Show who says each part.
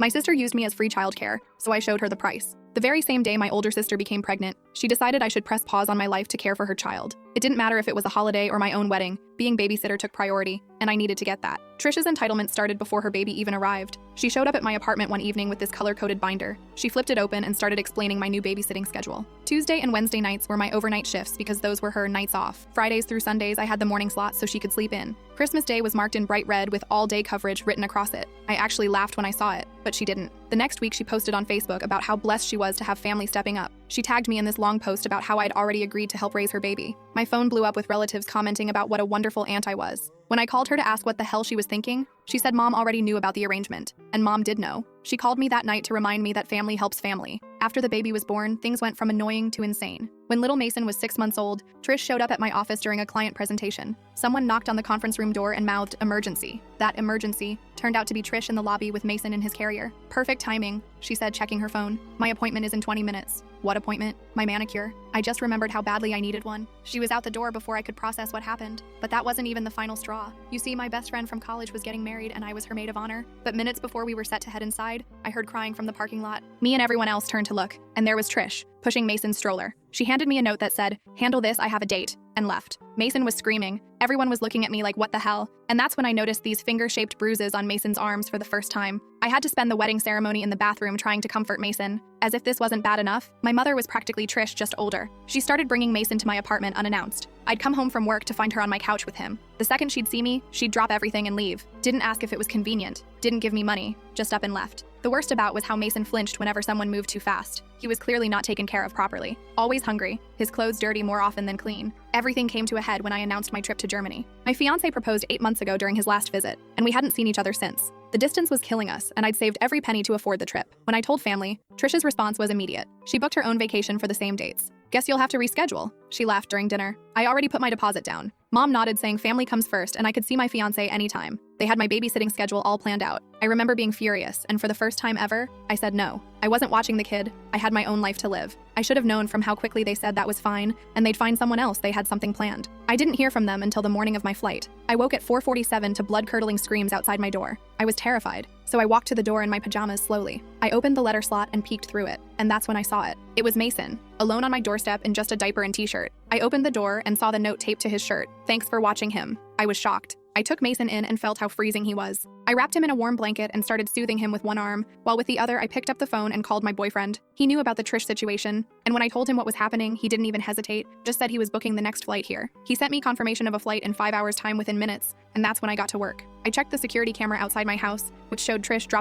Speaker 1: My sister used me as free childcare, so I showed her the price. The very same day my older sister became pregnant, she decided I should press pause on my life to care for her child. It didn't matter if it was a holiday or my own wedding, being babysitter took priority, and I needed to get that. Trish's entitlement started before her baby even arrived. She showed up at my apartment one evening with this color-coded binder. She flipped it open and started explaining my new babysitting schedule. Tuesday and Wednesday nights were my overnight shifts because those were her nights off. Fridays through Sundays I had the morning slot so she could sleep in. Christmas Day was marked in bright red with all-day coverage written across it. I actually laughed when I saw it, but she didn't. The next week she posted on Facebook about how blessed she was to have family stepping up. She tagged me in this long post about how I'd already agreed to help raise her baby. My phone blew up with relatives commenting about what a wonderful aunt I was. When I called her to ask what the hell she was thinking, she said Mom already knew about the arrangement. And Mom did know. She called me that night to remind me that family helps family. After the baby was born, things went from annoying to insane. When little Mason was 6 months old, Trish showed up at my office during a client presentation. Someone knocked on the conference room door and mouthed, "Emergency." That emergency turned out to be Trish in the lobby with Mason in his carrier. "Perfect timing," she said, checking her phone. "My appointment is in 20 minutes. "What appointment?" "My manicure." I just remembered how badly I needed one. She was out the door before I could process what happened. But that wasn't even the final straw. You see, my best friend from college was getting married and I was her maid of honor. But minutes before we were set to head inside, I heard crying from the parking lot. Me and everyone else turned to look, and there was Trish, pushing Mason's stroller. She handed me a note that said, "Handle this, I have a date," and left. Mason was screaming. Everyone was looking at me like, what the hell? And that's when I noticed these finger-shaped bruises on Mason's arms for the first time. I had to spend the wedding ceremony in the bathroom trying to comfort Mason. As if this wasn't bad enough, my mother was practically Trish, just older. She started bringing Mason to my apartment unannounced. I'd come home from work to find her on my couch with him. The second she'd see me, she'd drop everything and leave. Didn't ask if it was convenient. Didn't give me money. Just up and left. The worst about was how Mason flinched whenever someone moved too fast. He was clearly not taken care of properly. Always hungry, his clothes dirty more often than clean. Everything came to a head when I announced my trip to Germany. My fiancé proposed 8 months ago during his last visit, and we hadn't seen each other since. The distance was killing us, and I'd saved every penny to afford the trip. When I told family, Trish's response was immediate. She booked her own vacation for the same dates. "Guess you'll have to reschedule," she laughed during dinner. I already put my deposit down. Mom nodded, saying family comes first and I could see my fiancé anytime. They had my babysitting schedule all planned out. I remember being furious, and for the first time ever, I said no. I wasn't watching the kid. I had my own life to live. I should have known from how quickly they said that was fine, and they'd find someone else. They had something planned. I didn't hear from them until the morning of my flight. I woke at 4:47 to blood-curdling screams outside my door. I was terrified, so I walked to the door in my pajamas slowly. I opened the letter slot and peeked through it, and that's when I saw it. It was Mason, alone on my doorstep in just a diaper and t-shirt. I opened the door and saw the note taped to his shirt. "Thanks for watching him." I was shocked. I took Mason in and felt how freezing he was. I wrapped him in a warm blanket and started soothing him with one arm, while with the other I picked up the phone and called my boyfriend. He knew about the Trish situation, and when I told him what was happening, he didn't even hesitate, just said he was booking the next flight here. He sent me confirmation of a flight in 5 hours' time within minutes, and that's when I got to work. I checked the security camera outside my house, which showed Trish drop